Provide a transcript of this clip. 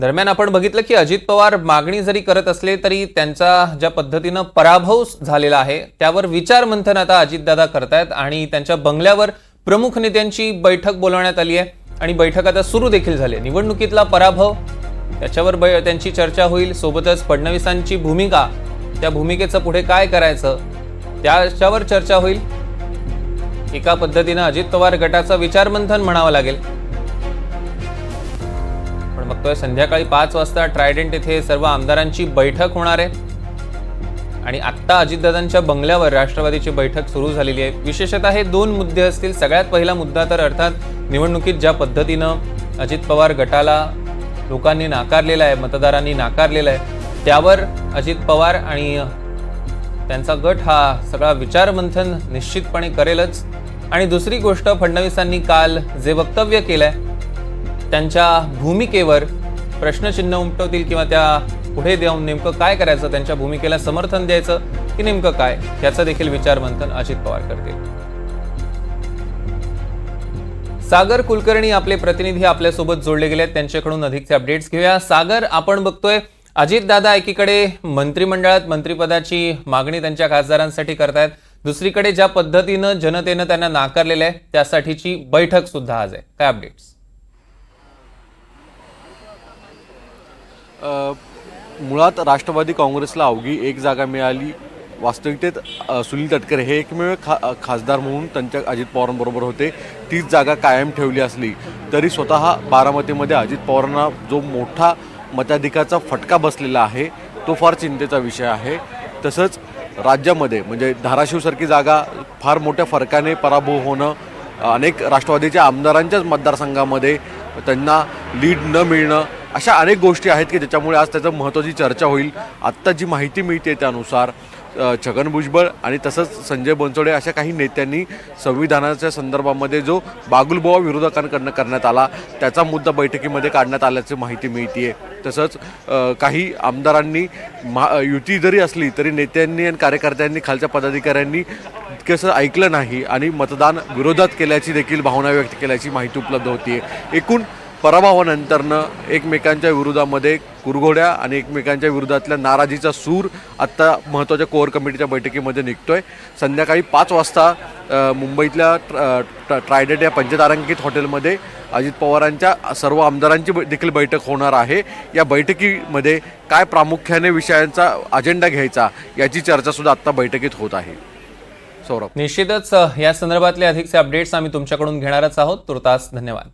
दरम्यान आपण बघितलं की अजित पवार मागणी जरी करत असले तरी त्यांचा ज्या पद्धतीनं पराभव झालेला आहे त्यावर विचार मंथन आता अजितदादा करतायत आणि त्यांच्या बंगल्यावर प्रमुख नेत्यांची बैठक बोलवण्यात आली आहे आणि बैठक आता सुरू देखील झाली आहे। निवडणुकीतला पराभव त्याच्यावर त्यांची चर्चा होईल, सोबतच फडणवीसांची भूमिका, त्या भूमिकेचं पुढे काय करायचं त्याच्यावर चर्चा होईल। एका पद्धतीनं अजित पवार गटाचं विचार मंथन म्हणावं लागेल। पण बघतोय संध्याकाळी 5 वाजता ट्रायडेंट येथे सर्व आमदारांची बैठक होणार आहे आणि आत्ता अजितदादांच्या बंगल्यावर राष्ट्रवादीची बैठक सुरू झालेली आहे। विशेषतः हे 2 मुद्दे असतील। सगळ्यात पहिला मुद्दा तर अर्थात निवडणुकीत ज्या पद्धतीनं अजित पवार गटाला लोकांनी नाकारलेला आहे, मतदारांनी नाकारलेला आहे, त्यावर अजित पवार आणि त्यांचा गट हा सगळा विचार मंथन निश्चितपणे करेलच। आणि दुसरी गोष्ट, फडणवीसांनी काल जे वक्तव्य केलंय त्यांच्या भूमिकेवर प्रश्नचिन्ह उमटवतील किंवा त्या पुढे देऊन नेमकं काय करायचं, त्यांच्या भूमिकेला समर्थन द्यायचं की नेमकं काय, याचं देखील विचार मंथन अजित पवार करतील। सागर कुलकर्णी आपले प्रतिनिधी आपल्यासोबत जोडले गेले आहेत, त्यांच्याकडून अधिकचे अपडेट्स घेऊया। सागर, आपण बघतोय अजितदादा एकीकडे मंत्रिमंडळात मंत्रिपदाची मागणी त्यांच्या खासदारांसाठी करतायत, दुसरीकडे ज्या पद्धतीनं जनतेनं त्यांना नाकारलेलं आहे त्यासाठीची बैठक सुद्धा आज आहे, काय अपडेट्स? मुळात राष्ट्रवादी काँग्रेसला अवघी 1 जागा मिळाली। वास्तविकतेत सुनील तटकरे हे एकमेव खासदार म्हणून त्यांच्या अजित पवारांबरोबर होते। 30 जागा कायम ठेवली असली तरी स्वतः बारामतीमध्ये अजित पवारांना जो मोठा मताधिकाचा फटका बसलेला आहे तो फार चिंतेचा विषय आहे। तसंच राज्यामध्ये म्हणजे धाराशिवसारखी जागा फार मोठ्या फरकाने पराभव होणं, अनेक राष्ट्रवादीच्या आमदारांच्याच मतदारसंघामध्ये त्यांना लीड न मिळणं, अशा अनेक गोष्टी आहेत की ज्याच्यामुळे आज त्याचं महत्त्वाची चर्चा होईल। आत्ता जी माहिती मिळते त्यानुसार छगन भुजबळ आणि तसंच संजय बनसोडे अशा काही नेत्यांनी संविधानाच्या संदर्भामध्ये जो बागुलबुवा विरोधकांकडनं करण्यात आला त्याचा मुद्दा बैठकीमध्ये काढण्यात आल्याची माहिती मिळते। तसंच काही आमदारांनी युती जरी असली तरी नेत्यांनी आणि कार्यकर्त्यांनी, खालच्या पदाधिकाऱ्यांनी कसं ऐकलं नाही आणि मतदान विरोधात केल्याची देखील भावना व्यक्त केल्याची माहिती उपलब्ध होती। एकूण पराभवानंतरनं एकमेकांच्या विरोधामध्ये कुरघोड्या आणि एकमेकांच्या विरोधातल्या नाराजीचा सूर आत्ता महत्त्वाच्या कोअर कमिटीच्या बैठकीमध्ये निघतोय। संध्याकाळी 5 वाजता मुंबईतल्या ट्रायडेंट या पंचतारांकित हॉटेलमध्ये अजित पवारांच्या सर्व आमदारांची देखील बैठक होणार आहे। या बैठकीमध्ये काय प्रामुख्याने विषयांचा अजेंडा घ्यायचा याची चर्चासुद्धा आत्ता बैठकीत होत आहे। सौरभ, निश्चितच या संदर्भातले अधिकचे अपडेट्स आम्ही तुमच्याकडून घेणारच आहोत। तुर्तास धन्यवाद।